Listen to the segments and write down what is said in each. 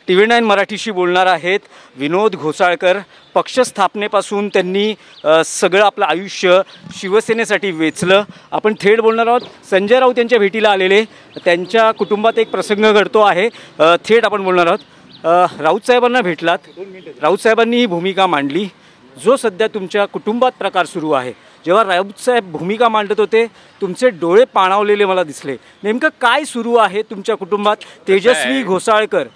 TV9 मराठीशी बोलणार आहेत विनोद घोसाळकर। पक्ष स्थापनेपासून त्यांनी सगळं आपलं आयुष्य शिवसेनेसाठी वेचलं। आपण थेट बोलणार आहोत संजय राऊत यांच्या भेटीला आलेले, त्यांच्या कुटुंबात एक प्रसंग घडतो आहे। थेट आपण बोलणार आहोत। राऊत साहेबांना भेटलात, राऊत साहेबांनी ही भूमिका मांडली जो सध्या तुमच्या कुटुंबात प्रकार सुरू आहे। जेव्हा राऊत साहेब भूमिका मांडत होते तुमचे डोळे पाणावलेले मला दिसले। नेमकं काय सुरू आहे तुमच्या कुटुंबात? तेजस्वी घोसाळकर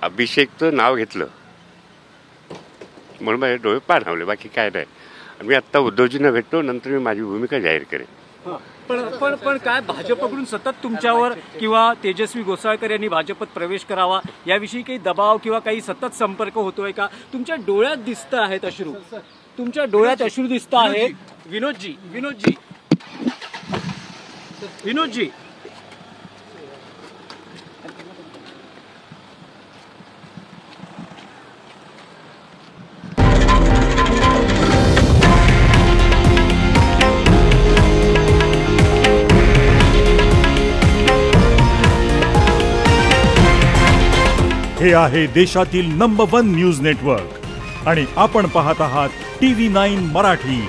अभिषेकचं नाव घेतलं म्हणून माझे डोळे पाणावले, बाकी काय नाही। मी आत्ता उद्धवजींना भेटतो, नंतर मी माझी भूमिका जाहीर करेन। पण काय भाजपकडून सतत तुमच्यावर किंवा तेजस्वी घोसाळकर यांनी भाजपत प्रवेश करावा याविषयी काही दबाव किंवा काही सतत संपर्क होतोय का? तुमच्या डोळ्यात दिसत आहेत अश्रू, तुमच्या डोळ्यात अश्रू दिसत आहेत। विनोदजी विनोदजी विनोदजी हे आहे देशातील नंबर 1 न्यूज नेटवर्क आणि आपण पाहत आहात TV9 मराठी,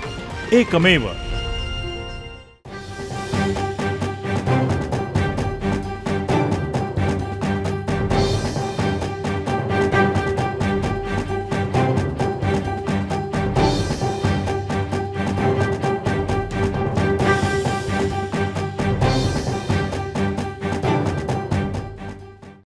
एकमेव।